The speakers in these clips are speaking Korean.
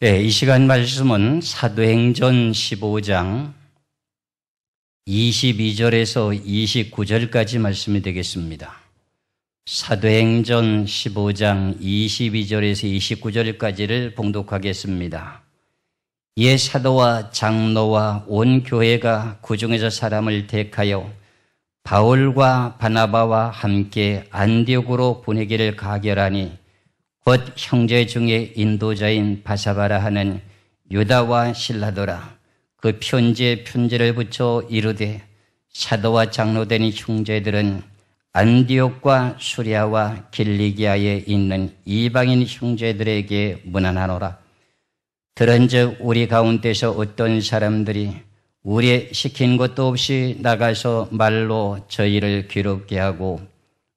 네, 이 시간 말씀은 사도행전 15장 22절에서 29절까지 말씀이 되겠습니다. 사도행전 15장 22절에서 29절까지를 봉독하겠습니다. 이에 사도와 장로와 온 교회가 그 중에서 사람을 택하여 바울과 바나바와 함께 안디옥으로 보내기를 가결하니 곧 형제 중에 인도자인 바사바라 하는 유다와 실라더라. 그 편지에 편지를 붙여 이르되 사도와 장로된 형제들은 안디옥과 수리아와 길리기아에 있는 이방인 형제들에게 문안하노라. 들은즉 우리 가운데서 어떤 사람들이 우리 시킨 것도 없이 나가서 말로 저희를 괴롭게 하고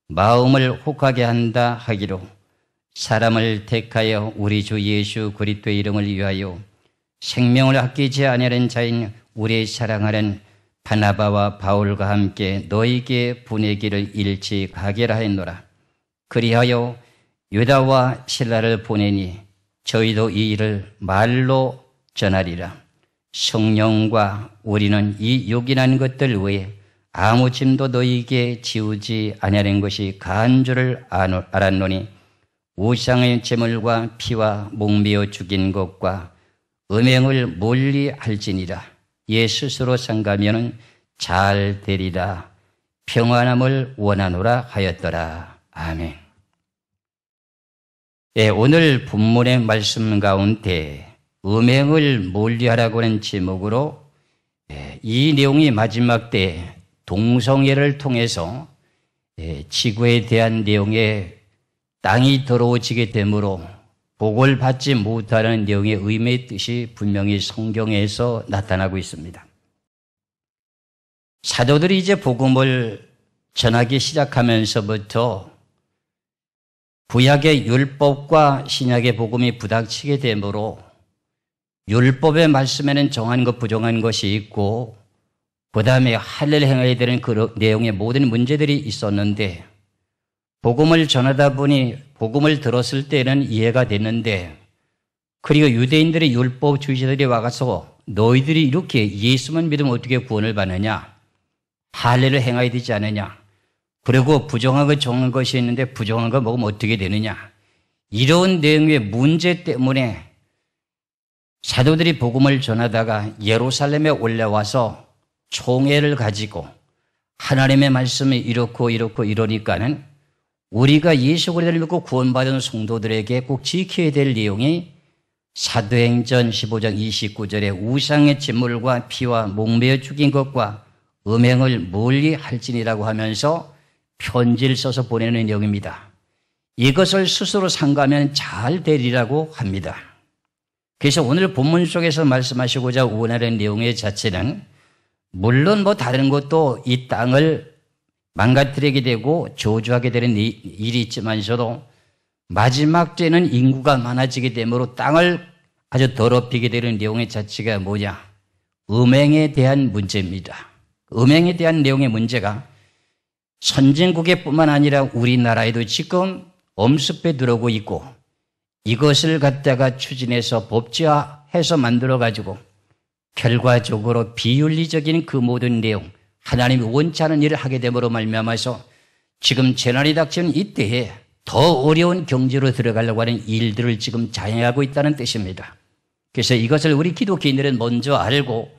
마음을 혹하게 한다 하기로 사람을 택하여 우리 주 예수 그리스도의 이름을 위하여 생명을 아끼지 아니하는 자인 우리 사랑하는 바나바와 바울과 함께 너희에게 보내기를 일찍 가결하였노라. 그리하여 유다와 실라를 보내니 저희도 이 일을 말로 전하리라. 성령과 우리는 이 요긴한 것들 외에 아무 짐도 너희에게 지우지 아니하는 것이 가한 줄을 알았노니 우상의 제물과 피와 목매어 죽인 것과 음행을 멀리 할지니라. 예 스스로 상가면은 잘 되리라. 평안함을 원하노라 하였더라. 아멘. 네, 오늘 본문의 말씀 가운데 음행을 멀리하라고 하는 제목으로 이 내용이 마지막 때 동성애를 통해서 지구에 대한 내용의 땅이 더러워지게 되므로 복을 받지 못하는 내용의 의미의 뜻이 분명히 성경에서 나타나고 있습니다. 사도들이 이제 복음을 전하기 시작하면서부터 구약의 율법과 신약의 복음이 부닥치게 되므로 율법의 말씀에는 정한 것 부정한 것이 있고 그 다음에 할례를 행해야 되는 그 내용의 모든 문제들이 있었는데 복음을 전하다 보니 복음을 들었을 때는 이해가 됐는데 그리고 유대인들의 율법주의자들이 와서 너희들이 이렇게 예수만 믿으면 어떻게 구원을 받느냐, 할례를 행해야 되지 않느냐, 그리고 부정한 것 정한 것이 있는데 부정한 거 먹으면 어떻게 되느냐, 이런 내용의 문제 때문에 사도들이 복음을 전하다가 예루살렘에 올라와서 총회를 가지고 하나님의 말씀이 이렇고 이러니까는 우리가 예수 그리스도를 믿고 구원받은 성도들에게 꼭 지켜야 될 내용이 사도행전 15장 29절에 우상의 제물과 피와 목매어 죽인 것과 음행을 멀리 할지니라고 하면서 편지를 써서 보내는 내용입니다. 이것을 스스로 상가하면 잘 되리라고 합니다. 그래서 오늘 본문 속에서 말씀하시고자 원하는 내용의 자체는 물론 다른 것도 이 땅을 망가뜨리게 되고 저주하게 되는 일이 있지만서도 마지막 때는 인구가 많아지게 되므로 땅을 아주 더럽히게 되는 내용의 자체가 뭐냐? 음행에 대한 문제입니다. 음행에 대한 내용의 문제가 선진국에뿐만 아니라 우리나라에도 지금 엄습해 들어오고 있고 이것을 갖다가 추진해서 법제화해서 만들어가지고 결과적으로 비윤리적인 그 모든 내용, 하나님이 원치 않은 일을 하게 됨으로 말미암아서 지금 재난이 닥치는 이때에 더 어려운 경제로 들어가려고 하는 일들을 지금 자행하고 있다는 뜻입니다. 그래서 이것을 우리 기독교인들은 먼저 알고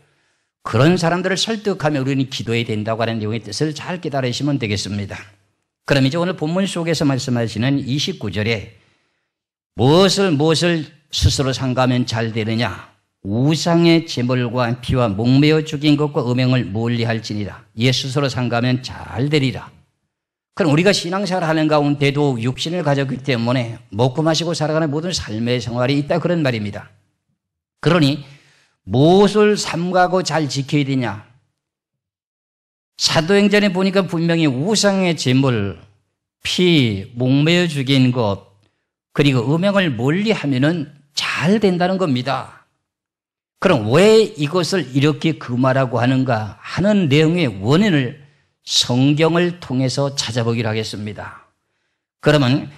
그런 사람들을 설득하며 우리는 기도해야 된다고 하는 내용의 뜻을 잘 깨달으시면 되겠습니다. 그럼 이제 오늘 본문 속에서 말씀하시는 29절에 무엇을 스스로 상가하면 잘 되느냐? 우상의 제물과 피와 목매어 죽인 것과 음행을 멀리 할지니라. 예 스스로 상가하면 잘 되리라. 그럼 우리가 신앙생활 하는 가운데도 육신을 가졌기 때문에 먹고 마시고 살아가는 모든 삶의 생활이 있다 그런 말입니다. 그러니 무엇을 삼가고 잘 지켜야 되냐? 사도행전에 보니까 분명히 우상의 제물, 피, 목매어 죽인 것 그리고 음행을 멀리 하면은 잘 된다는 겁니다. 그럼 왜 이것을 이렇게 금하라고 하는가 하는 내용의 원인을 성경을 통해서 찾아보기로 하겠습니다. 그러면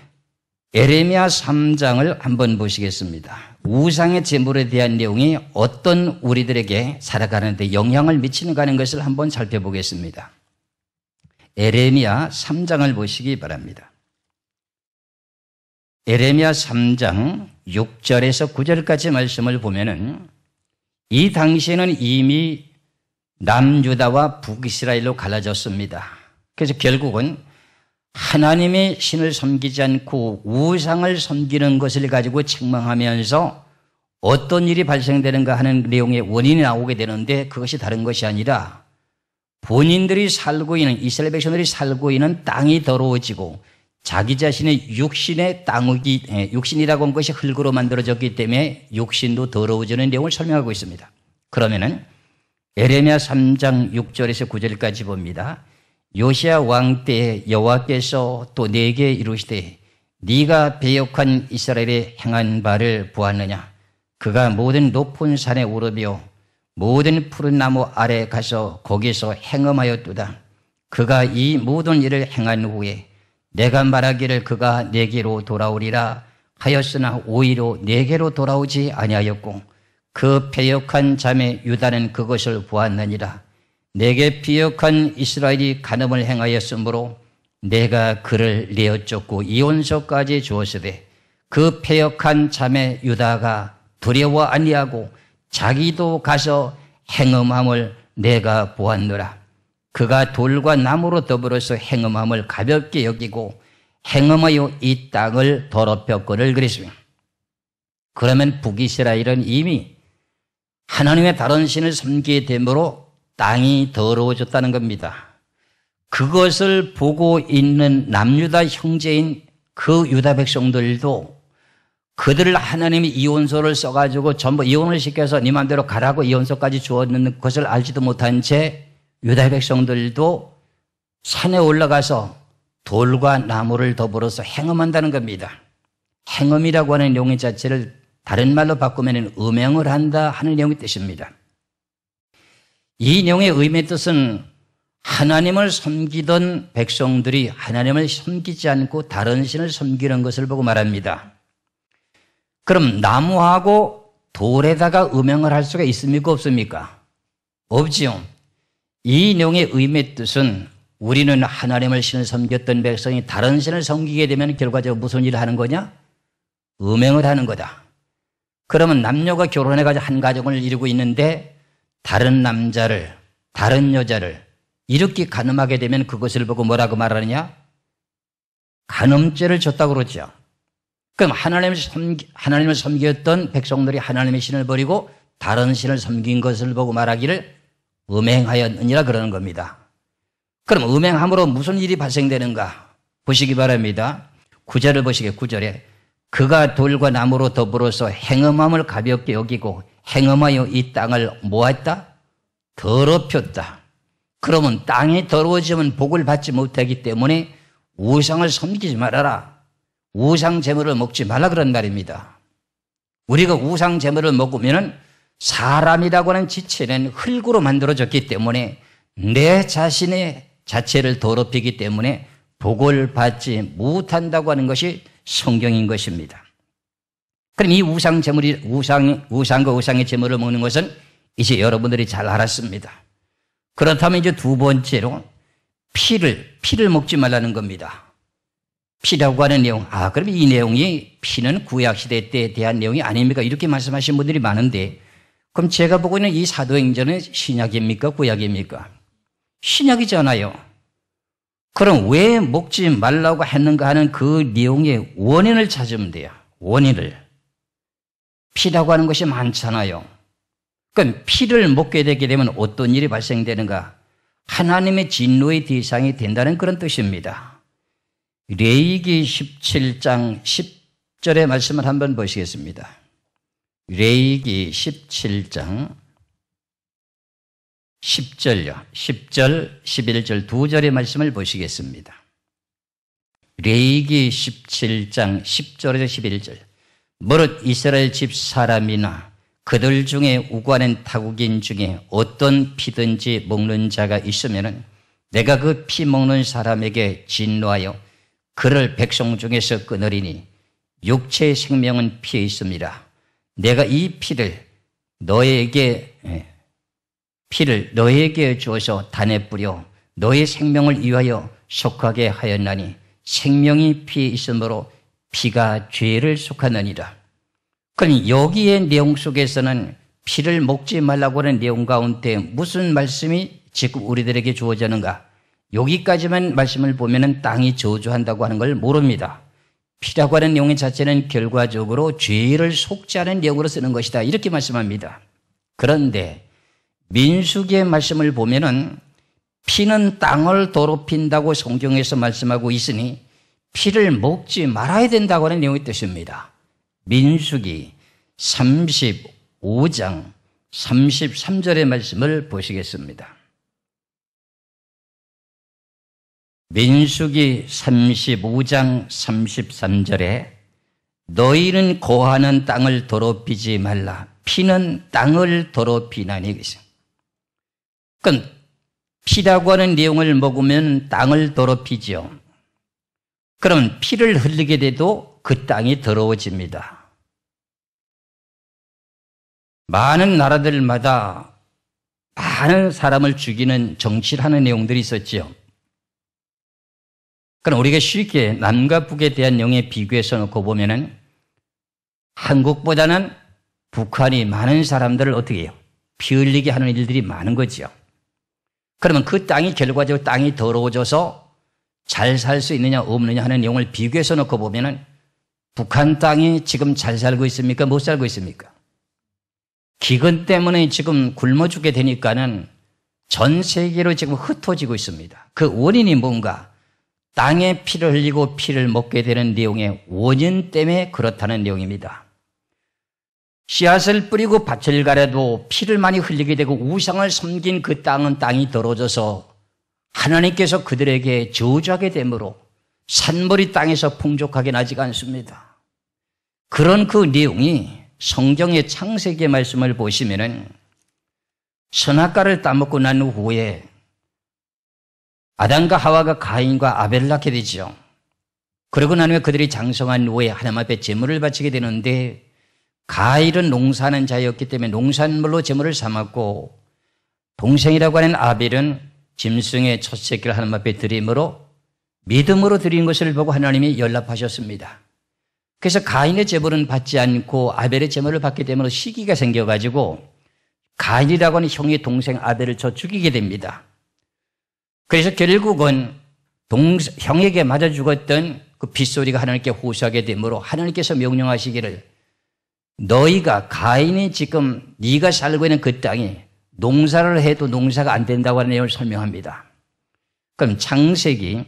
에레미야 3장을 한번 보시겠습니다. 우상의 제물에 대한 내용이 어떤 우리들에게 살아가는 데 영향을 미치는가 하는 것을 한번 살펴보겠습니다. 에레미야 3장을 보시기 바랍니다. 에레미야 3장 6절에서 9절까지 말씀을 보면은 이 당시에는 이미 남유다와 북이스라엘로 갈라졌습니다. 그래서 결국은 하나님의 신을 섬기지 않고 우상을 섬기는 것을 가지고 책망하면서 어떤 일이 발생되는가 하는 내용의 원인이 나오게 되는데 그것이 다른 것이 아니라 본인들이 살고 있는 이스라엘 백성들이 살고 있는 땅이 더러워지고 자기 자신의 육신이라고 한 것이 흙으로 만들어졌기 때문에 육신도 더러워지는 내용을 설명하고 있습니다. 그러면은 에레미야 3장 6절에서 9절까지 봅니다. 요시야 왕 때에 여호와께서 또 내게 이르시되 네가 배역한 이스라엘에 행한 바를 보았느냐. 그가 모든 높은 산에 오르며 모든 푸른 나무 아래 가서 거기서 행음하였도다. 그가 이 모든 일을 행한 후에 내가 말하기를 그가 내게로 돌아오리라 하였으나 오히려 내게로 돌아오지 아니하였고 그 패역한 자매 유다는 그것을 보았느니라. 내게 피역한 이스라엘이 간음을 행하였으므로 내가 그를 내어 쫓고 이혼서까지 주었으되 그 패역한 자매 유다가 두려워 아니하고 자기도 가서 행음함을 내가 보았노라. 그가 돌과 나무로 더불어서 행음함을 가볍게 여기고 행음하여 이 땅을 더럽혔거늘 그랬습니다. 그러면 북이스라엘은 이미 하나님의 다른 신을 섬기게 되므로 땅이 더러워졌다는 겁니다. 그것을 보고 있는 남유다 형제인 그 유다 백성들도 그들을 하나님이 이혼서를 써가지고 전부 이혼을 시켜서 네 맘대로 가라고 이혼서까지 주었는 것을 알지도 못한 채 유다 백성들도 산에 올라가서 돌과 나무를 더불어서 행음한다는 겁니다. 행음이라고 하는 용어 자체를 다른 말로 바꾸면 음행을 한다 하는 내용의 뜻입니다. 이 내용의 의미의 뜻은 하나님을 섬기던 백성들이 하나님을 섬기지 않고 다른 신을 섬기는 것을 보고 말합니다. 그럼 나무하고 돌에다가 음행을 할 수가 있습니까? 없습니까? 없지요. 이 내용의 의미의 뜻은 우리는 하나님을 신을 섬겼던 백성이 다른 신을 섬기게 되면 결과적으로 무슨 일을 하는 거냐? 음행을 하는 거다. 그러면 남녀가 결혼해가지고 한 가정을 이루고 있는데 다른 남자를, 다른 여자를 이렇게 간음하게 되면 그것을 보고 뭐라고 말하느냐? 간음죄를 졌다고 그러죠. 그럼 하나님을 섬겼던 백성들이 하나님의 신을 버리고 다른 신을 섬긴 것을 보고 말하기를 음행하였느니라 그러는 겁니다. 그럼 음행함으로 무슨 일이 발생되는가? 보시기 바랍니다. 9절을 보시게 9절에 그가 돌과 나무로 더불어서 행음함을 가볍게 여기고 행음하여 이 땅을 뭐했다? 더럽혔다. 그러면 땅이 더러워지면 복을 받지 못하기 때문에 우상을 섬기지 말아라. 우상 제물을 먹지 말라 그런 말입니다. 우리가 우상 제물을 먹으면 사람이라고 하는 지체는 흙으로 만들어졌기 때문에 내 자신의 자체를 더럽히기 때문에 복을 받지 못한다고 하는 것이 성경인 것입니다. 그럼 이 우상과 우상의 제물을 먹는 것은 이제 여러분들이 잘 알았습니다. 그렇다면 이제 두 번째로 피를 먹지 말라는 겁니다. 피라고 하는 내용. 그럼 이 내용이 피는 구약시대 때에 대한 내용이 아닙니까? 이렇게 말씀하신 분들이 많은데 그럼 제가 보고 있는 이 사도행전은 신약입니까? 구약입니까? 신약이잖아요. 그럼 왜 먹지 말라고 했는가 하는 그 내용의 원인을 찾으면 돼요. 원인을. 피라고 하는 것이 많잖아요. 그럼 피를 먹게 되게 되면 어떤 일이 발생되는가? 하나님의 진노의 대상이 된다는 그런 뜻입니다. 레위기 17장 10절의 말씀을 한번 보시겠습니다. 레위기 17장 10절요. 10절, 11절 두 절의 말씀을 보시겠습니다. 레위기 17장 10절에서 11절. 무릇 이스라엘 집 사람이나 그들 중에 우고하는 타국인 중에 어떤 피든지 먹는 자가 있으면은 내가 그 피 먹는 사람에게 진노하여 그를 백성 중에서 끊으리니 육체의 생명은 피에 있습니다. 내가 이 피를 너에게 주어서 단에 뿌려 너의 생명을 위하여 속하게 하였나니 생명이 피에 있으므로 피가 죄를 속하느니라. 그러니 여기의 내용 속에서는 피를 먹지 말라고 하는 내용 가운데 무슨 말씀이 지금 우리들에게 주어지는가? 여기까지만 말씀을 보면은 땅이 저주한다고 하는 걸 모릅니다. 피라고 하는 내용 자체는 결과적으로 죄를 속지 않은 내용으로 쓰는 것이다. 이렇게 말씀합니다. 그런데 민수기의 말씀을 보면은 피는 땅을 더럽힌다고 성경에서 말씀하고 있으니 피를 먹지 말아야 된다고 하는 내용의 뜻입니다. 민수기 35장 33절의 말씀을 보시겠습니다. 민수기 35장 33절에 너희는 거하는 땅을 더럽히지 말라. 피는 땅을 더럽히나니. 그러니까 피라고 하는 내용을 먹으면 땅을 더럽히죠. 그럼 피를 흘리게 돼도 그 땅이 더러워집니다. 많은 나라들마다 많은 사람을 죽이는 정치를 하는 내용들이 있었죠. 그럼 우리가 쉽게 남과 북에 대한 내용에 비교해서 놓고 보면은 한국보다는 북한이 많은 사람들을 어떻게 해요? 피 흘리게 하는 일들이 많은 거죠. 그러면 그 땅이 결과적으로 땅이 더러워져서 잘 살 수 있느냐 없느냐 하는 내용을 비교해서 놓고 보면은 북한 땅이 지금 잘 살고 있습니까? 못 살고 있습니까? 기근 때문에 지금 굶어 죽게 되니까는 전 세계로 지금 흩어지고 있습니다. 그 원인이 뭔가? 땅에 피를 흘리고 피를 먹게 되는 내용의 원인 때문에 그렇다는 내용입니다. 씨앗을 뿌리고 밭을 가려도 피를 많이 흘리게 되고 우상을 섬긴 그 땅은 땅이 더러워져서 하나님께서 그들에게 저주하게 되므로 산물이 땅에서 풍족하게 나지가 않습니다. 그런 그 내용이 성경의 창세기의 말씀을 보시면은 선악과를 따먹고 난 후에 아담과 하와가 가인과 아벨을 낳게 되죠. 그러고 난 후에 그들이 장성한 후에 하나님 앞에 제물을 바치게 되는데 가인은 농사하는 자였기 때문에 농산물로 제물을 삼았고 동생이라고 하는 아벨은 짐승의 첫 새끼를 하나님 앞에 드림으로 믿음으로 드린 것을 보고 하나님이 연락하셨습니다. 그래서 가인의 제물은 받지 않고 아벨의 제물을 받게 되므로 시기가 생겨가지고 가인이라고 하는 형의 동생 아벨을 쳐 죽이게 됩니다. 그래서 결국은 형에게 맞아 죽었던 그 빗소리가 하나님께 호소하게 되므로 하나님께서 명령하시기를 너희가 가인이 지금 네가 살고 있는 그 땅이 농사를 해도 농사가 안 된다고 하는 내용을 설명합니다. 그럼 창세기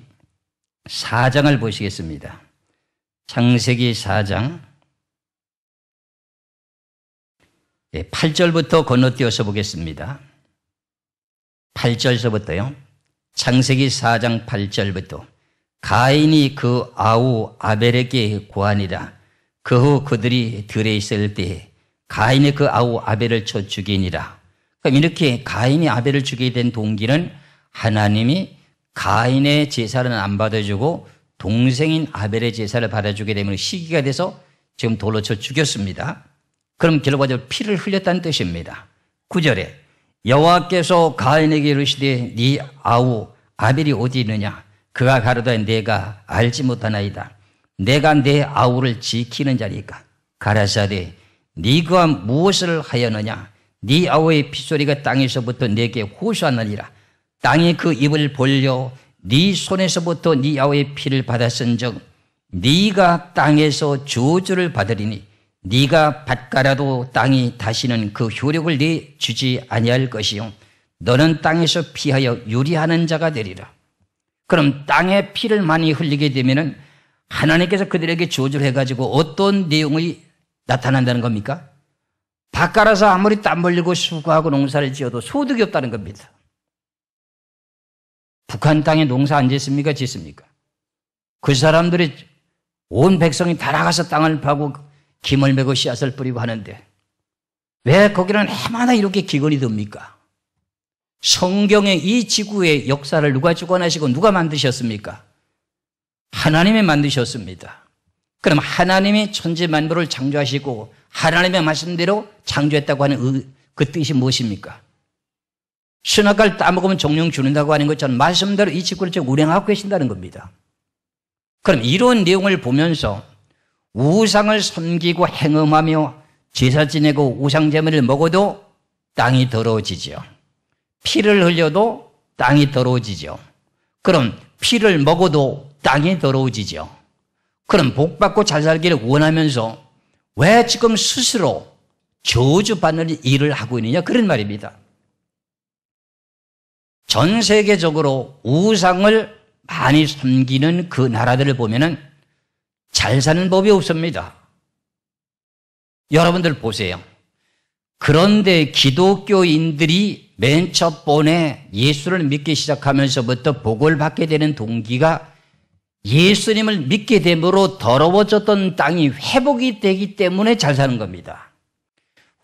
4장을 보시겠습니다. 창세기 4장 8절부터 건너뛰어서 보겠습니다. 8절서부터요. 창세기 4장 8절부터 가인이 그 아우 아벨에게 고하니라. 그 후 그들이 들에 있을 때 가인이 그 아우 아벨을 쳐 죽이니라. 그럼 이렇게 가인이 아벨을 죽이게 된 동기는 하나님이 가인의 제사는 안 받아주고 동생인 아벨의 제사를 받아주게 되면 시기가 돼서 지금 돌로 쳐 죽였습니다. 그럼 결과적으로 피를 흘렸다는 뜻입니다. 9절에 여호와께서 가인에게 이르시되 네 아우 아벨이 어디 있느냐? 그가 가로되 내가 알지 못하나이다. 내가 내 아우를 지키는 자니까. 가라사대 네가 무엇을 하였느냐? 네 아우의 핏소리가 땅에서부터 내게 호소하느니라. 땅이 그 입을 벌려 네 손에서부터 네 아우의 피를 받았은즉 네가 땅에서 저주를 받으리니 네가 밭가라도 땅이 다시는 그 효력을 네 주지 아니할 것이요 너는 땅에서 피하여 유리하는 자가 되리라. 그럼 땅에 피를 많이 흘리게 되면은 하나님께서 그들에게 저주를 해가지고 어떤 내용이 나타난다는 겁니까? 밭갈아서 아무리 땀 흘리고 수고하고 농사를 지어도 소득이 없다는 겁니다. 북한 땅에 농사 안 짓습니까? 짓습니까? 그 사람들이 온 백성이 다 나가서 땅을 파고 김을 메고 씨앗을 뿌리고 하는데 왜 거기는 해마다 이렇게 기근이 듭니까? 성경의 이 지구의 역사를 누가 주관하시고 누가 만드셨습니까? 하나님이 만드셨습니다. 그럼 하나님이 천지 만물을 창조하시고 하나님의 말씀대로 창조했다고 하는 그 뜻이 무엇입니까? 선악과를 따먹으면 정령 죽는다고 하는 것처럼 말씀대로 이 직구를 지금 운행하고 계신다는 겁니다. 그럼 이런 내용을 보면서 우상을 섬기고 행음하며 제사 지내고 우상제물을 먹어도 땅이 더러워지죠. 피를 흘려도 땅이 더러워지죠. 그럼 피를 먹어도 땅이 더러워지죠. 그럼 복받고 잘 살기를 원하면서 왜 지금 스스로 저주받는 일을 하고 있느냐, 그런 말입니다. 전 세계적으로 우상을 많이 섬기는 그 나라들을 보면은 잘 사는 법이 없습니다. 여러분들 보세요. 그런데 기독교인들이 맨 첫 번에 예수를 믿기 시작하면서부터 복을 받게 되는 동기가 예수님을 믿게 됨으로 더러워졌던 땅이 회복이 되기 때문에 잘 사는 겁니다.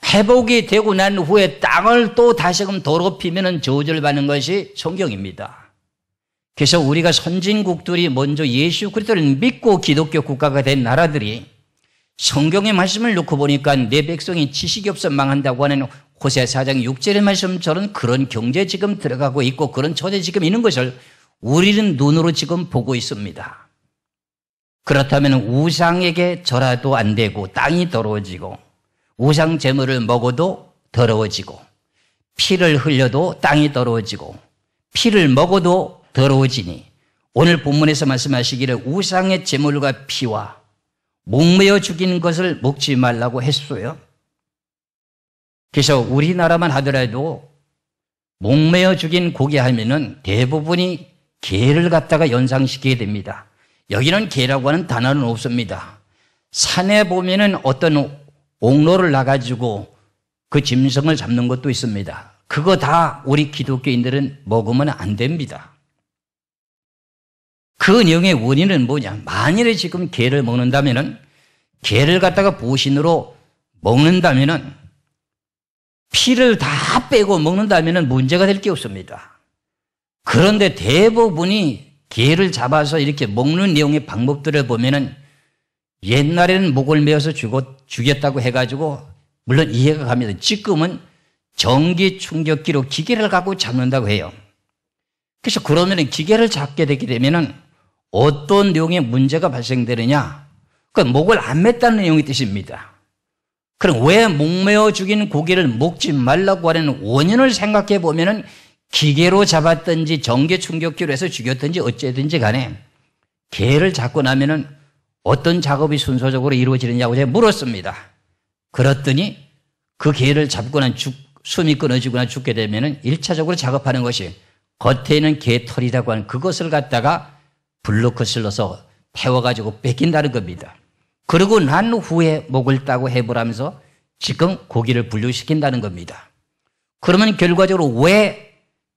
회복이 되고 난 후에 땅을 또 다시금 더럽히면 저주를 받는 것이 성경입니다. 그래서 우리가 선진국들이 먼저 예수 그리스도를 믿고 기독교 국가가 된 나라들이 성경의 말씀을 놓고 보니까 내 백성이 지식이 없어 망한다고 하는 호세 4장 6절의 말씀처럼 그런 경제에 지금 들어가고 있고 그런 처지에 지금 있는 것을 우리는 눈으로 지금 보고 있습니다. 그렇다면 우상에게 절하도 안 되고 땅이 더러워지고 우상 제물을 먹어도 더러워지고 피를 흘려도 땅이 더러워지고 피를 먹어도 더러워지니 오늘 본문에서 말씀하시기를 우상의 제물과 피와 목매어 죽인 것을 먹지 말라고 했어요. 그래서 우리나라만 하더라도 목매어 죽인 고기 하면은 대부분이 개를 갖다가 연상시키게 됩니다. 여기는 개라고 하는 단어는 없습니다. 산에 보면은 어떤 옥로를 나가지고 그 짐승을 잡는 것도 있습니다. 그거 다 우리 기독교인들은 먹으면 안 됩니다. 그 내용의 원인은 뭐냐? 만일에 지금 개를 먹는다면은 개를 갖다가 보신으로 먹는다면은 피를 다 빼고 먹는다면은 문제가 될 게 없습니다. 그런데 대부분이 개를 잡아서 이렇게 먹는 내용의 방법들을 보면은 옛날에는 목을 메어서 죽였다고 해가지고 물론 이해가 갑니다. 지금은 전기 충격기로 기계를 갖고 잡는다고 해요. 그래서 그러면은 기계를 잡게 되게 되면은 어떤 내용의 문제가 발생되느냐? 그 목을 안 맸다는 내용의 뜻입니다. 그럼 왜 목매어 죽인 고기를 먹지 말라고 하는 원인을 생각해 보면은 기계로 잡았든지 전기 충격기로 해서 죽였든지 어쨌든지 간에 개를 잡고 나면은 어떤 작업이 순서적으로 이루어지느냐고 제가 물었습니다. 그랬더니 그 개를 잡고 난 숨이 끊어지거나 죽게 되면은 1차적으로 작업하는 것이 겉에 있는 개 털이라고 하는 그것을 갖다가 블루컷을 넣어서 태워가지고 뺏긴다는 겁니다. 그러고 난 후에 목을 따고 해보라면서 지금 고기를 분류시킨다는 겁니다. 그러면 결과적으로 왜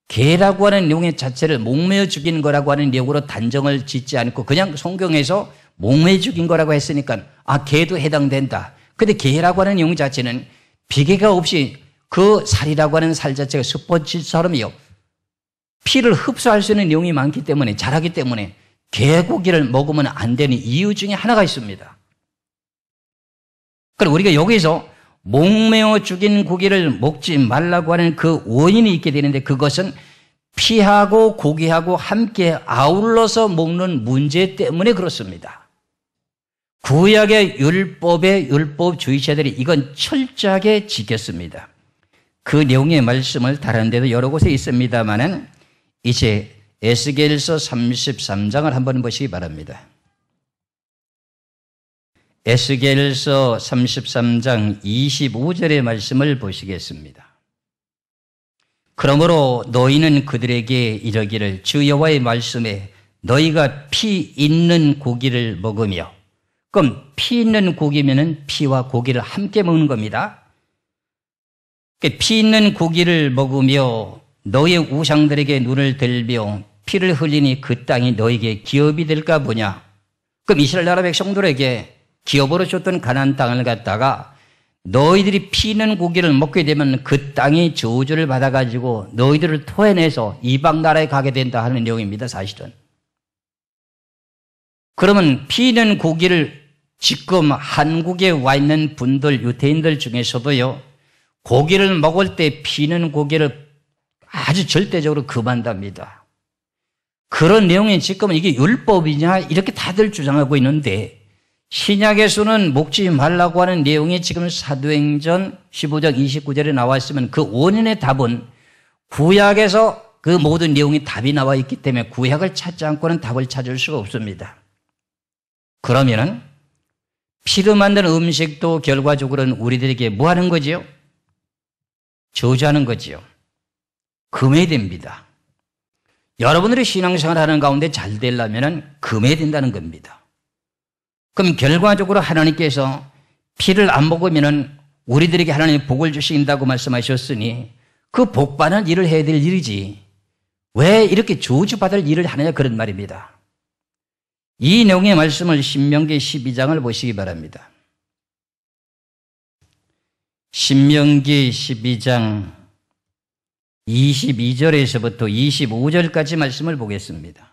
개라고 하는 내용의 자체를 목매어 죽인 거라고 하는 내용으로 단정을 짓지 않고 그냥 성경에서 목매어 죽인 거라고 했으니까 개도 해당된다. 근데 개라고 하는 내용 자체는 비계가 없이 그 살이라고 하는 살 자체가 스펀지처럼요. 피를 흡수할 수 있는 내용이 많기 때문에 자라기 때문에 개고기를 먹으면 안 되는 이유 중에 하나가 있습니다. 그럼 우리가 여기서 목매어 죽인 고기를 먹지 말라고 하는 그 원인이 있게 되는데 그것은 피하고 고기하고 함께 아울러서 먹는 문제 때문에 그렇습니다. 구약의 율법의 율법주의자들이 이건 철저하게 지켰습니다. 그 내용의 말씀을 다른 데도 여러 곳에 있습니다만은 이제 에스겔서 33장을 한번 보시기 바랍니다. 에스겔서 33장 25절의 말씀을 보시겠습니다. 그러므로 너희는 그들에게 이르기를 주 여호와의 말씀에 너희가 피 있는 고기를 먹으며 그럼 피 있는 고기면은 피와 고기를 함께 먹는 겁니다. 피 있는 고기를 먹으며 너희의 우상들에게 눈을 들며 피를 흘리니 그 땅이 너희에게 기업이 될까 보냐. 그럼 이스라엘 나라 백성들에게 기업으로 줬던 가나안 땅을 갖다가 너희들이 피 있는 고기를 먹게 되면 그 땅이 저주를 받아가지고 너희들을 토해내서 이방 나라에 가게 된다 하는 내용입니다. 사실은. 그러면 피 있는 고기를 지금 한국에 와 있는 분들, 유대인들 중에서도요, 고기를 먹을 때 피는 고기를 아주 절대적으로 금한답니다. 그런 내용이 지금은 이게 율법이냐 이렇게 다들 주장하고 있는데, 신약에서는 먹지 말라고 하는 내용이 지금 사도행전 15장 29절에 나와 있으면 그 원인의 답은 구약에서 그 모든 내용이 답이 나와 있기 때문에 구약을 찾지 않고는 답을 찾을 수가 없습니다. 그러면은 피로 만든 음식도 결과적으로는 우리들에게 뭐 하는 거지요? 저주하는 거지요. 금해야 됩니다. 여러분들이 신앙생활 하는 가운데 잘 되려면 금해야 된다는 겁니다. 그럼 결과적으로 하나님께서 피를 안 먹으면 우리들에게 하나님이 복을 주신다고 말씀하셨으니 그 복받는 일을 해야 될 일이지 왜 이렇게 저주받을 일을 하느냐 그런 말입니다. 이 내용의 말씀을 신명기 12장을 보시기 바랍니다. 신명기 12장 22절에서부터 25절까지 말씀을 보겠습니다.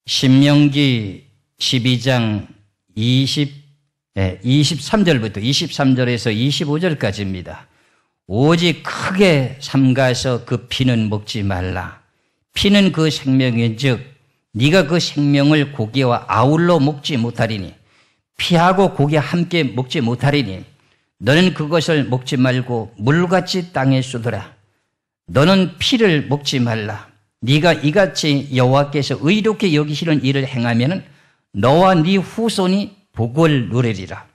신명기 12장 23절부터 23절에서 25절까지입니다. 오직 크게 삼가서 그 피는 먹지 말라. 피는 그 생명인즉 네가 그 생명을 고기와 아울러 먹지 못하리니 피하고 고기 함께 먹지 못하리니 너는 그것을 먹지 말고 물같이 땅에 쏟으라. 너는 피를 먹지 말라. 네가 이같이 여호와께서 의롭게 여기시는 일을 행하면은 너와 네 후손이 복을 누리리라.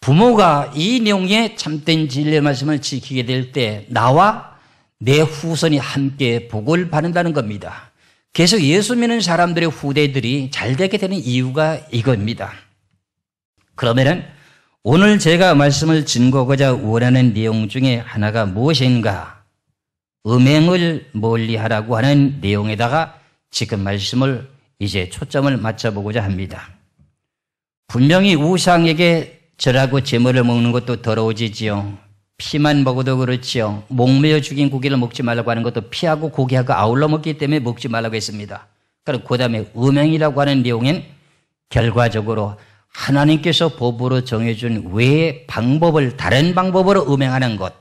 부모가 이 내용의 참된 진리의 말씀을 지키게 될 때 나와 내 후손이 함께 복을 받는다는 겁니다. 그래서 예수 믿는 사람들의 후대들이 잘 되게 되는 이유가 이겁니다. 그러면은 오늘 제가 말씀을 증거하고자 원하는 내용 중에 하나가 무엇인가? 음행을 멀리하라고 하는 내용에다가 지금 말씀을 이제 초점을 맞춰보고자 합니다. 분명히 우상에게 절하고 제물을 먹는 것도 더러워지지요. 피만 먹어도 그렇지요. 목매어 죽인 고기를 먹지 말라고 하는 것도 피하고 고기하고 아울러 먹기 때문에 먹지 말라고 했습니다. 그리고 그 다음에 음행이라고 하는 내용엔 결과적으로 하나님께서 법으로 정해준 외의 방법을 다른 방법으로 음행하는 것.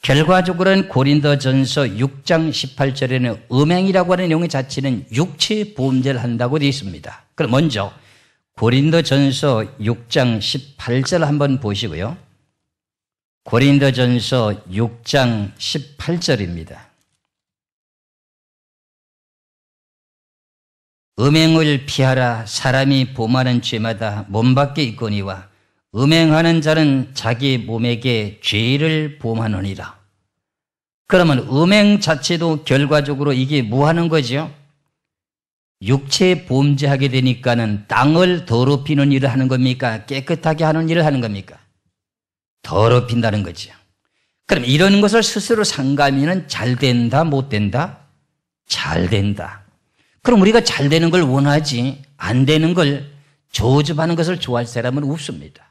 결과적으로는 고린도전서 6장 18절에는 음행이라고 하는 내용의 자체는 육체 범죄를 한다고 되어 있습니다. 그럼 먼저 고린도전서 6장 18절 한번 보시고요. 고린도전서 6장 18절입니다. 음행을 피하라. 사람이 범하는 죄마다 몸 밖에 있거니와 음행하는 자는 자기 몸에게 죄를 범하느니라. 그러면 음행 자체도 결과적으로 이게 뭐 하는 거죠? 육체 범죄하게 되니까는 땅을 더럽히는 일을 하는 겁니까? 깨끗하게 하는 일을 하는 겁니까? 더럽힌다는 거죠. 그럼 이런 것을 스스로 상감하면 잘 된다, 못 된다? 잘 된다. 그럼 우리가 잘 되는 걸 원하지 안 되는 걸 저주하는 것을 좋아할 사람은 없습니다.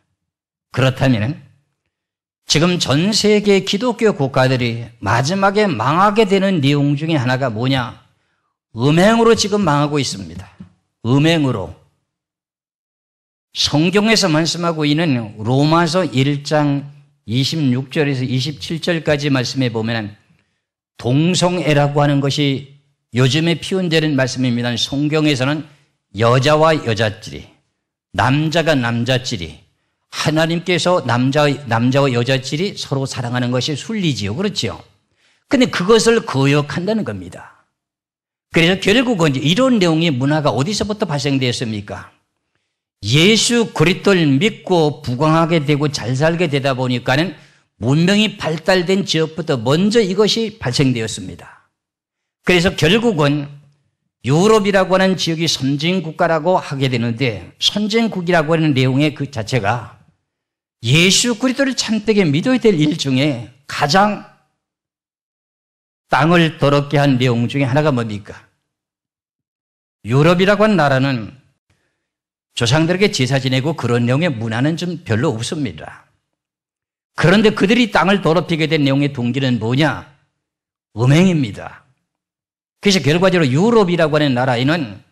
그렇다면 지금 전 세계 기독교 국가들이 마지막에 망하게 되는 내용 중에 하나가 뭐냐? 음행으로 지금 망하고 있습니다. 음행으로. 성경에서 말씀하고 있는 로마서 1장 26절에서 27절까지 말씀해 보면 동성애라고 하는 것이 요즘에 표현되는 말씀입니다. 성경에서는 여자와 여자끼리, 남자가 남자끼리, 하나님께서 남자와 여자끼리 서로 사랑하는 것이 순리지요. 그렇죠? 근데 그것을 거역한다는 겁니다. 그래서 결국은 이런 내용의 문화가 어디서부터 발생되었습니까? 예수 그리스도를 믿고 부강하게 되고 잘 살게 되다 보니까는 문명이 발달된 지역부터 먼저 이것이 발생되었습니다. 그래서 결국은 유럽이라고 하는 지역이 선진국가라고 하게 되는데 선진국이라고 하는 내용의 그 자체가 예수 그리스도를 참되게 믿어야 될 일 중에 가장 땅을 더럽게 한 내용 중에 하나가 뭡니까? 유럽이라고 하는 나라는 조상들에게 제사 지내고 그런 내용의 문화는 좀 별로 없습니다. 그런데 그들이 땅을 더럽히게 된 내용의 동기는 뭐냐? 음행입니다. 그래서 결과적으로 유럽이라고 하는 나라에는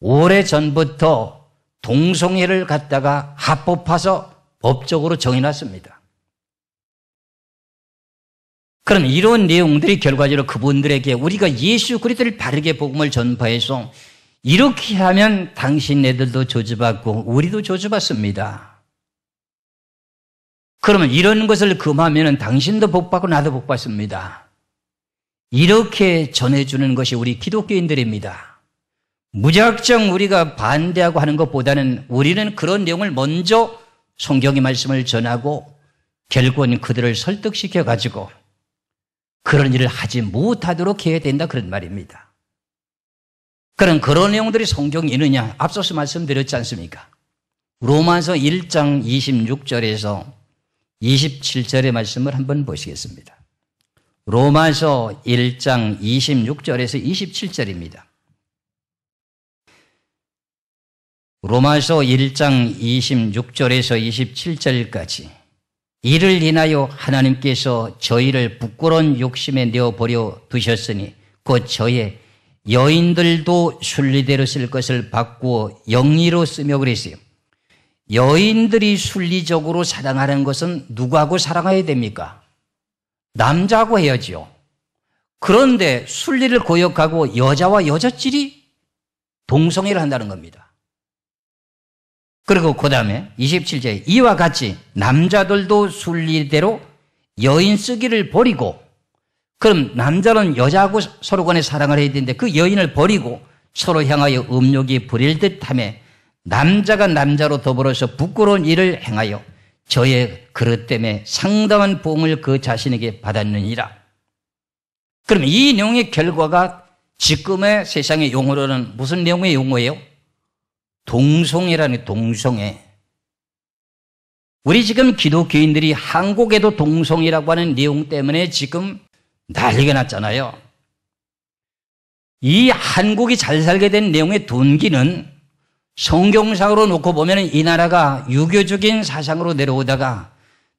오래전부터 동성애를 갖다가 합법화해서 법적으로 정해놨습니다. 그럼 이런 내용들이 결과적으로 그분들에게 우리가 예수 그리스도를 바르게 복음을 전파해서 이렇게 하면 당신네들도 저주받고 우리도 저주받습니다. 그러면 이런 것을 금하면 당신도 복받고 나도 복받습니다. 이렇게 전해주는 것이 우리 기독교인들입니다. 무작정 우리가 반대하고 하는 것보다는 우리는 그런 내용을 먼저 성경의 말씀을 전하고 결국은 그들을 설득시켜가지고 그런 일을 하지 못하도록 해야 된다 그런 말입니다. 그럼 그런 내용들이 성경에 있느냐? 앞서서 말씀드렸지 않습니까? 로마서 1장 26절에서 27절의 말씀을 한번 보시겠습니다. 로마서 1장 26절에서 27절입니다. 로마서 1장 26절에서 27절까지 이를 인하여 하나님께서 저희를 부끄러운 욕심에 내어버려 두셨으니 곧 저의 여인들도 순리대로 쓸 것을 바꾸어 영리로 쓰며 그랬어요. 여인들이 순리적으로 사랑하는 것은 누구하고 사랑해야 됩니까? 남자하고 해야지요. 그런데 순리를 고역하고 여자와 여자끼리 동성애를 한다는 겁니다. 그리고 그 다음에 27절에 이와 같이 남자들도 순리대로 여인 쓰기를 버리고, 그럼 남자는 여자하고 서로 간에 사랑을 해야 되는데 그 여인을 버리고 서로 향하여 음욕이 부릴 듯하며 남자가 남자로 더불어서 부끄러운 일을 행하여 저의 그릇 때문에 상당한 보응을 그 자신에게 받았느니라. 그럼 이 내용의 결과가 지금의 세상의 용어로는 무슨 내용의 용어예요? 동성애라는, 동성애. 우리 지금 기독교인들이 한국에도 동성애라고 하는 내용 때문에 지금 난리가 났잖아요. 이 한국이 잘 살게 된 내용의 동기는 성경상으로 놓고 보면 이 나라가 유교적인 사상으로 내려오다가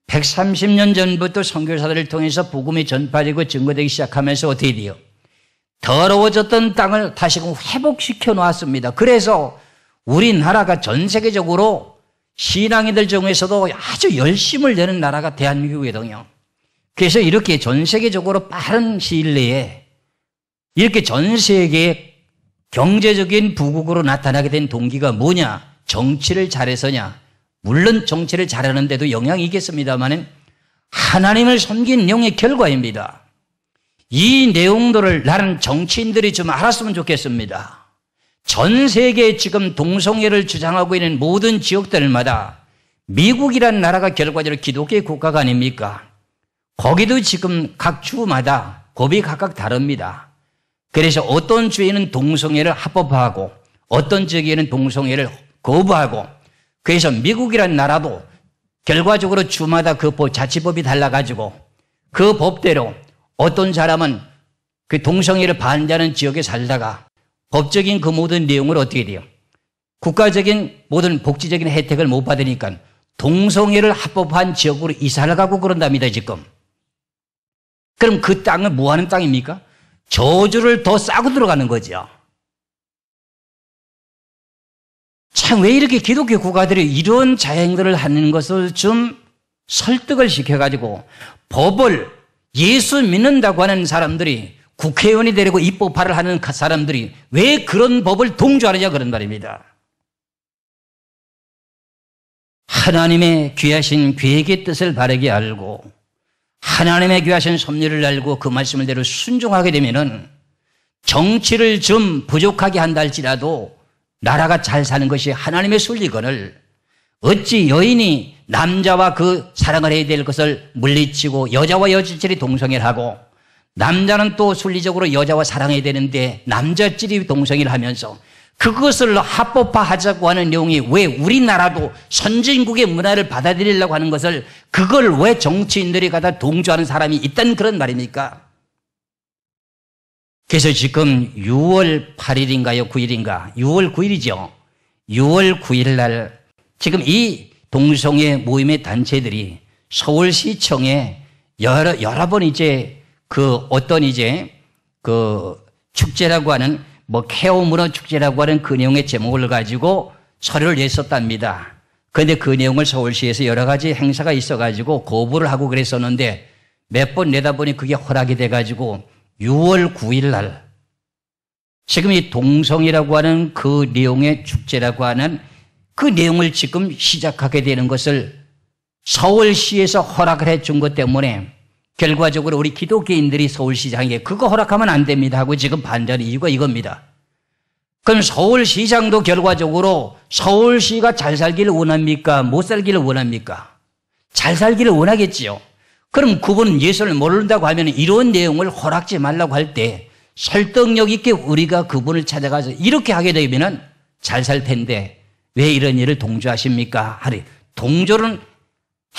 130년 전부터 선교사들을 통해서 복음이 전파되고 증거되기 시작하면서 어떻게 돼요? 더러워졌던 땅을 다시금 회복시켜 놓았습니다. 그래서 우리나라가 전 세계적으로 신앙인들 중에서도 아주 열심을 내는 나라가 대한민국이거든요. 그래서 이렇게 전 세계적으로 빠른 시일 내에 이렇게 전 세계의 경제적인 부국으로 나타나게 된 동기가 뭐냐? 정치를 잘해서냐? 물론 정치를 잘하는데도 영향이 있겠습니다만 하나님을 섬긴 내용의 결과입니다. 이 내용들을 나는 정치인들이 좀 알았으면 좋겠습니다. 전 세계에 지금 동성애를 주장하고 있는 모든 지역들마다 미국이라는 나라가 결과적으로 기독교의 국가가 아닙니까? 거기도 지금 각 주마다 법이 각각 다릅니다. 그래서 어떤 주에는 동성애를 합법화하고 어떤 지역에는 동성애를 거부하고, 그래서 미국이라는 나라도 결과적으로 주마다 그 자치법이 달라가지고 그 법대로 어떤 사람은 그 동성애를 반대하는 지역에 살다가 법적인 그 모든 내용을 어떻게 돼요? 국가적인 모든 복지적인 혜택을 못 받으니까 동성애를 합법화한 지역으로 이사를 가고 그런답니다, 지금. 그럼 그 땅은 뭐 하는 땅입니까? 저주를 더 싸고 들어가는 거죠. 참, 왜 이렇게 기독교 국가들이 이런 자행들을 하는 것을 좀 설득을 시켜가지고 법을, 예수 믿는다고 하는 사람들이, 국회의원이 되려고 입법화를 하는 사람들이 왜 그런 법을 동조하느냐 그런 말입니다. 하나님의 귀하신 계획의 뜻을 바르게 알고 하나님의 귀하신 섭리를 알고 그 말씀을 대로 순종하게 되면은 정치를 좀 부족하게 한다 할지라도 나라가 잘 사는 것이 하나님의 순리거늘 어찌 여인이 남자와 그 사랑을 해야 될 것을 물리치고 여자와 여자끼리 동성애를 하고 남자는 또 순리적으로 여자와 사랑해야 되는데 남자끼리 동성애를 하면서 그것을 합법화하자고 하는 내용이 왜 우리나라도 선진국의 문화를 받아들이려고 하는 것을 그걸 왜 정치인들이 가다 동조하는 사람이 있다는 그런 말입니까? 그래서 지금 6월 8일인가요? 9일인가? 6월 9일이죠. 6월 9일 날 지금 이 동성애 모임의 단체들이 서울시청에 여러 번 이제 그 어떤 이제 그 축제라고 하는 뭐 케어 문화 축제라고 하는 그 내용의 제목을 가지고 서류를 냈었답니다. 그런데 그 내용을 서울시에서 여러 가지 행사가 있어가지고 거부를 하고 그랬었는데 몇 번 내다 보니 그게 허락이 돼가지고 6월 9일 날 지금 이 동성이라고 하는 그 내용의 축제라고 하는 그 내용을 지금 시작하게 되는 것을 서울시에서 허락을 해준 것 때문에 결과적으로 우리 기독교인들이 서울시장에게 그거 허락하면 안 됩니다 하고 지금 반대하는 이유가 이겁니다. 그럼 서울시장도 결과적으로 서울시가 잘 살기를 원합니까? 못 살기를 원합니까? 잘 살기를 원하겠지요. 그럼 그분은 예수를 모른다고 하면 이런 내용을 허락지 말라고 할 때 설득력 있게 우리가 그분을 찾아가서 이렇게 하게 되면 잘 살 텐데 왜 이런 일을 동조하십니까? 하리 동조는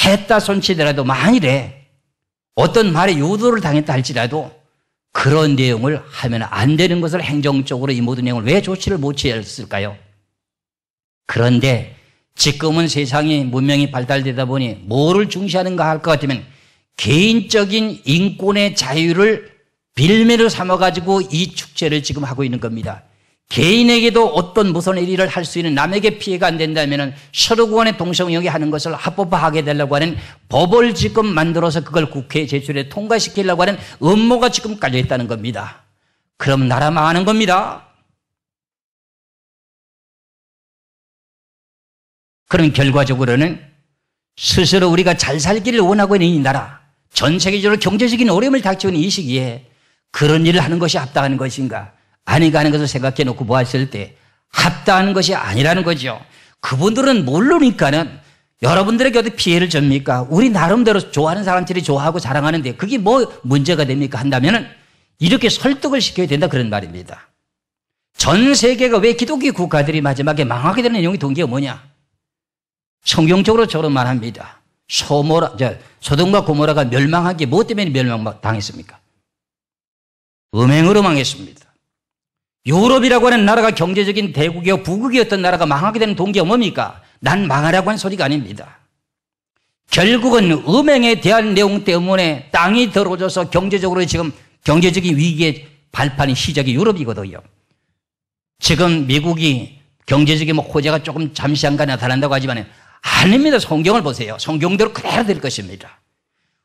했다 손치더라도 만일에 어떤 말에 유도를 당했다 할지라도 그런 내용을 하면 안 되는 것을 행정적으로 이 모든 내용을 왜 조치를 못 취했을까요? 그런데 지금은 세상이 문명이 발달되다 보니 뭐를 중시하는가 할 것 같으면 개인적인 인권의 자유를 빌미로 삼아가지고 이 축제를 지금 하고 있는 겁니다. 개인에게도 어떤 무슨 일을 할 수 있는 남에게 피해가 안 된다면 서로 간의 동성애에 하는 것을 합법화하게 되려고 하는 법을 지금 만들어서 그걸 국회에 제출해 통과시키려고 하는 음모가 지금 깔려 있다는 겁니다. 그럼 나라 망하는 겁니다. 그럼 결과적으로는 스스로 우리가 잘 살기를 원하고 있는 이 나라, 전 세계적으로 경제적인 어려움을 닥치고 있는 이 시기에 그런 일을 하는 것이 합당한 것인가? 아니가 하는 것을 생각해 놓고 보았을 때 합당한 것이 아니라는 거죠. 그분들은 모르니까는 여러분들에게 어디 피해를 줍니까? 우리 나름대로 좋아하는 사람들이 좋아하고 자랑하는데 그게 뭐 문제가 됩니까? 한다면은 이렇게 설득을 시켜야 된다 그런 말입니다. 전 세계가 왜 기독교 국가들이 마지막에 망하게 되는 내용이 동기가 뭐냐? 성경적으로 저런 말합니다. 소돔과 고모라가 멸망한 게 뭐 때문에 멸망당했습니까? 음행으로 망했습니다. 유럽이라고 하는 나라가 경제적인 대국이요 부국이었던 나라가 망하게 되는 동기가 뭡니까? 난 망하라고 한 소리가 아닙니다. 결국은 음행에 대한 내용 때문에 땅이 더러워져서 경제적으로 지금 경제적인 위기의 발판이 시작이 유럽이거든요. 지금 미국이 경제적인 호재가 조금 잠시 잠깐 나타난다고 하지만 아닙니다. 성경을 보세요. 성경대로 그대로 될 것입니다.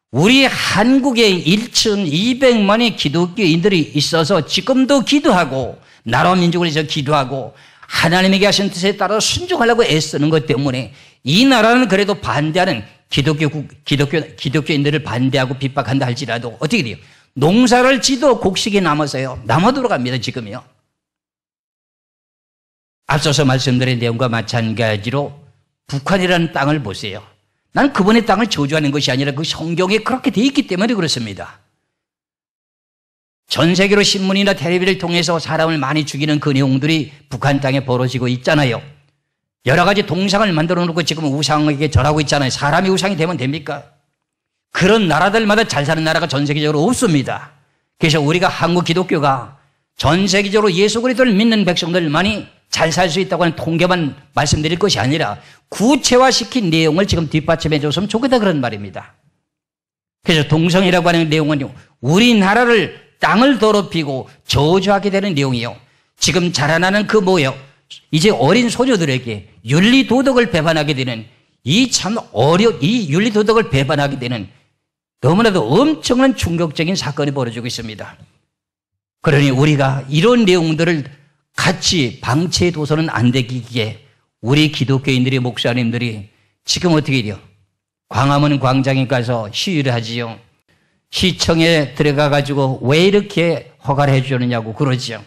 우리 한국에 1,200만의 기독교인들이 있어서 지금도 기도하고 나라 민족을 위해서 기도하고 하나님에게 하신 뜻에 따라 순종하려고 애쓰는 것 때문에 이 나라는 그래도 반대하는 기독교인들을 반대하고 핍박한다 할지라도 어떻게 돼요? 농사를 지도 곡식이 남아서요. 남아도록 합니다. 지금요. 앞서서 말씀드린 내용과 마찬가지로 북한이라는 땅을 보세요. 난 그분의 땅을 저주하는 것이 아니라 그 성경에 그렇게 되어 있기 때문에 그렇습니다. 전 세계로 신문이나 텔레비를 통해서 사람을 많이 죽이는 그 내용들이 북한 땅에 벌어지고 있잖아요. 여러 가지 동상을 만들어 놓고 지금 우상에게 절하고 있잖아요. 사람이 우상이 되면 됩니까? 그런 나라들마다 잘 사는 나라가 전 세계적으로 없습니다. 그래서 우리가 한국 기독교가 전 세계적으로 예수 그리스도를 믿는 백성들만이 잘 살 수 있다고 하는 통계만 말씀드릴 것이 아니라 구체화시킨 내용을 지금 뒷받침해 줬으면 좋겠다 그런 말입니다. 그래서 동성이라고 하는 내용은 우리나라를 땅을 더럽히고 저주하게 되는 내용이요. 지금 자라나는 그 뭐예요? 이제 어린 소녀들에게 윤리 도덕을 배반하게 되는 이 윤리 도덕을 배반하게 되는 너무나도 엄청난 충격적인 사건이 벌어지고 있습니다. 그러니 우리가 이런 내용들을 같이 방치해둬서는 안 되기에 우리 기독교인들이 목사님들이 지금 어떻게 해요? 광화문 광장에 가서 시위를 하지요. 시청에 들어가가지고 왜 이렇게 허가를 해주느냐고 그러죠.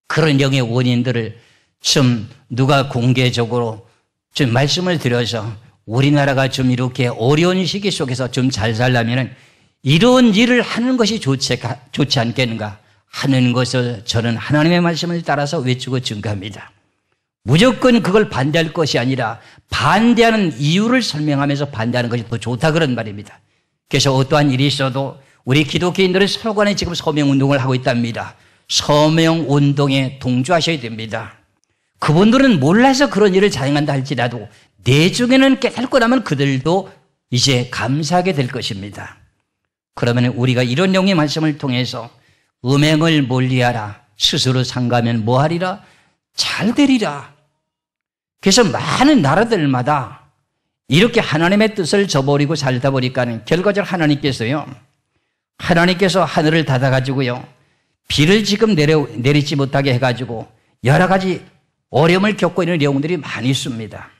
그런 영의 원인들을 좀 누가 공개적으로 좀 말씀을 드려서 우리나라가 좀 이렇게 어려운 시기 속에서 좀 잘 살려면 이런 일을 하는 것이 좋지 않겠는가 하는 것을 저는 하나님의 말씀을 따라서 외치고 증거합니다. 무조건 그걸 반대할 것이 아니라 반대하는 이유를 설명하면서 반대하는 것이 더 좋다 그런 말입니다. 그래서 어떠한 일이 있어도 우리 기독교인들은 서로 간에 지금 서명운동을 하고 있답니다. 서명운동에 동조하셔야 됩니다. 그분들은 몰라서 그런 일을 자행한다 할지라도 내중에는 깨닫고 나면 그들도 이제 감사하게 될 것입니다. 그러면 우리가 이런 내용의 말씀을 통해서 음행을 멀리하라. 스스로 상가하면 뭐하리라? 잘 되리라. 그래서 많은 나라들마다 이렇게 하나님의 뜻을 저버리고 살다 보니까 결과적으로 하나님께서 하늘을 닫아가지고요, 비를 지금 내리지 못하게 해가지고 여러 가지 어려움을 겪고 있는 내용들이 많이 있습니다.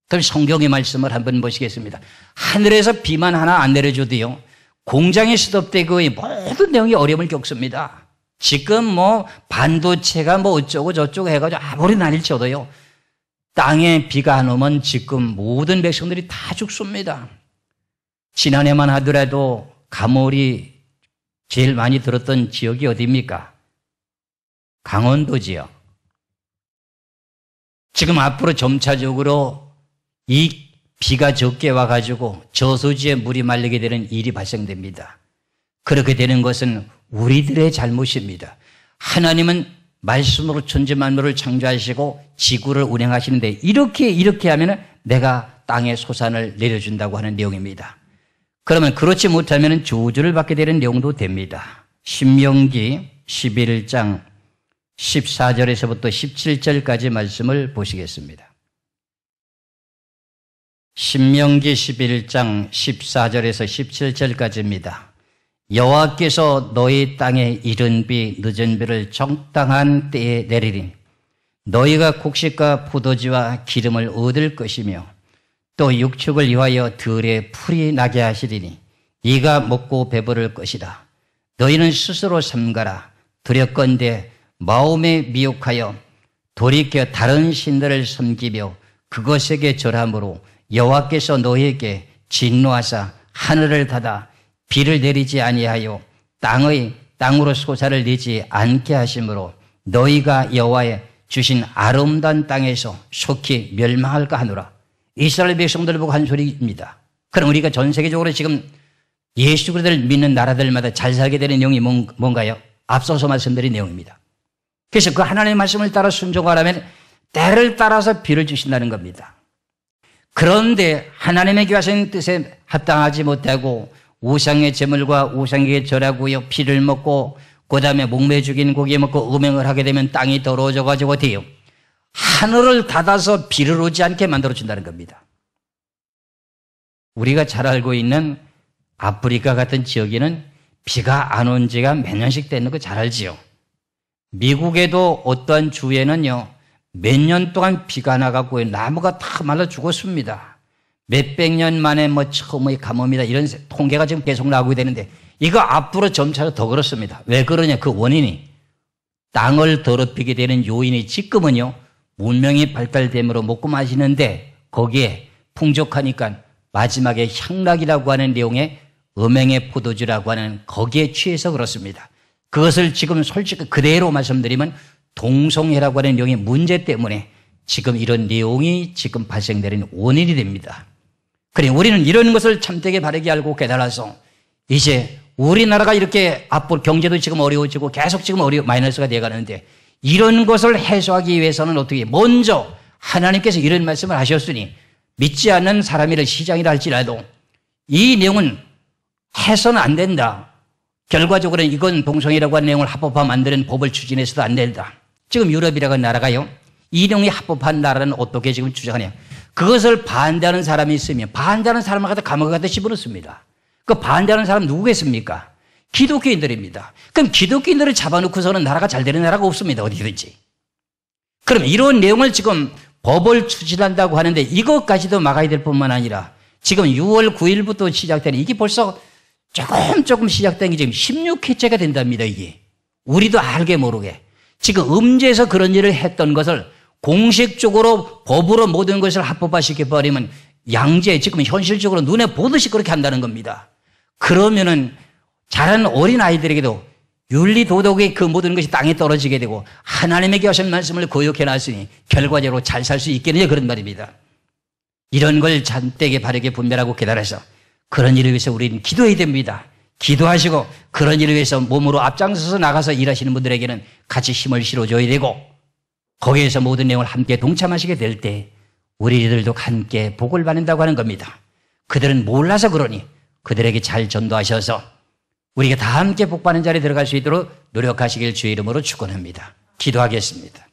그럼 성경의 말씀을 한번 보시겠습니다. 하늘에서 비만 하나 안 내려줘도요, 공장에 스톱되고 모든 내용이 어려움을 겪습니다. 지금 뭐 반도체가 뭐 어쩌고 저쩌고 해가지고 아무리 난리를 쳐도요, 땅에 비가 안 오면 지금 모든 백성들이 다 죽습니다. 지난해만 하더라도 가물이 제일 많이 들었던 지역이 어디입니까? 강원도지요. 지금 앞으로 점차적으로 이 비가 적게 와가지고 저수지에 물이 말리게 되는 일이 발생됩니다. 그렇게 되는 것은 우리들의 잘못입니다. 하나님은 말씀으로 천지 만물을 창조하시고 지구를 운행하시는데 이렇게 하면 내가 땅에 소산을 내려준다고 하는 내용입니다. 그러면 그렇지 못하면 저주를 받게 되는 내용도 됩니다. 신명기 11장 14절에서부터 17절까지 말씀을 보시겠습니다. 신명기 11장 14절에서 17절까지입니다. 여호와께서 너희 땅에 이른 비 늦은 비를 적당한 때에 내리리니 너희가 곡식과 포도주와 기름을 얻을 것이며 또 육축을 위하여 들에 풀이 나게 하시리니 이가 먹고 배부를 것이라. 너희는 스스로 삼가라. 두렵건대 마음에 미혹하여 돌이켜 다른 신들을 섬기며 그것에게 절함으로 여호와께서 너희에게 진노하사 하늘을 닫아 비를 내리지 아니하여 땅으로 소사를 내지 않게 하심으로 너희가 여호와의 주신 아름다운 땅에서 속히 멸망할까 하노라. 이스라엘 백성들을 보고 한 소리입니다. 그럼 우리가 전 세계적으로 지금 예수 그리스도를 믿는 나라들마다 잘 살게 되는 내용이 뭔가요? 앞서서 말씀드린 내용입니다. 그래서 그 하나님의 말씀을 따라 순종하라면 때를 따라서 비를 주신다는 겁니다. 그런데 하나님의 교하신 뜻에 합당하지 못하고 우상의 제물과 우상에게 절하고요, 피를 먹고 그 다음에 목매 죽인 고기 먹고 음행을 하게 되면 땅이 더러워져 가지고 어때요? 하늘을 닫아서 비를 오지 않게 만들어준다는 겁니다. 우리가 잘 알고 있는 아프리카 같은 지역에는 비가 안 온 지가 몇 년씩 됐는 거 잘 알지요. 미국에도 어떠한 주에는요, 몇 년 동안 비가 안 와갖고 나무가 다 말라 죽었습니다. 몇백 년 만에 처음의 가뭄이다 이런 통계가 지금 계속 나오게 되는데 이거 앞으로 점차 더 그렇습니다. 왜 그러냐? 그 원인이 땅을 더럽히게 되는 요인이 지금은요, 문명이 발달됨으로 먹고 마시는데 거기에 풍족하니까 마지막에 향락이라고 하는 내용의 음행의 포도주라고 하는 거기에 취해서 그렇습니다. 그것을 지금 솔직히 그대로 말씀드리면 동성애라고 하는 내용의 문제 때문에 지금 이런 내용이 지금 발생되는 원인이 됩니다. 그래, 우리는 이런 것을 참되게 바르게 알고 깨달아서 이제 우리나라가 이렇게 앞으로 경제도 지금 어려워지고 계속 지금 마이너스가 되어 가는데 이런 것을 해소하기 위해서는 어떻게 먼저 하나님께서 이런 말씀을 하셨으니 믿지 않는 사람이라 시장이라 할지라도 이 내용은 해서는 안 된다. 결과적으로는 이건 동성애라고 하는 내용을 합법화 만드는 법을 추진해서도 안 된다. 지금 유럽이라고 하는 나라가요, 이 내용이 합법한 나라는 어떻게 지금 주장하냐. 그것을 반대하는 사람이 있으면 반대하는 사람을 갖다 감옥에 갖다 집어넣습니다. 그 반대하는 사람 누구겠습니까? 기독교인들입니다. 그럼 기독교인들을 잡아놓고서는 나라가 잘 되는 나라가 없습니다. 어디든지. 그럼 이런 내용을 지금 법을 추진한다고 하는데 이것까지도 막아야 될 뿐만 아니라 지금 6월 9일부터 시작되는 이게 벌써 조금 시작된 게 지금 16회째가 된답니다. 이게. 우리도 알게 모르게. 지금 음주에서 그런 일을 했던 것을 공식적으로 법으로 모든 것을 합법화시켜버리면 양재 지금 현실적으로 눈에 보듯이 그렇게 한다는 겁니다. 그러면은 자라는 어린 아이들에게도 윤리 도덕의 그 모든 것이 땅에 떨어지게 되고 하나님에게 하신 말씀을 거역해 놨으니 결과적으로 잘 살 수 있겠느냐 그런 말입니다. 이런 걸 잔되게 바르게 분별하고 깨달아서 그런 일을 위해서 우리는 기도해야 됩니다. 기도하시고 그런 일을 위해서 몸으로 앞장서서 나가서 일하시는 분들에게는 같이 힘을 실어줘야 되고 거기에서 모든 내용을 함께 동참하시게 될 때 우리들도 함께 복을 받는다고 하는 겁니다. 그들은 몰라서 그러니 그들에게 잘 전도하셔서 우리가 다 함께 복받는 자리에 들어갈 수 있도록 노력하시길 주의 이름으로 축원합니다. 기도하겠습니다.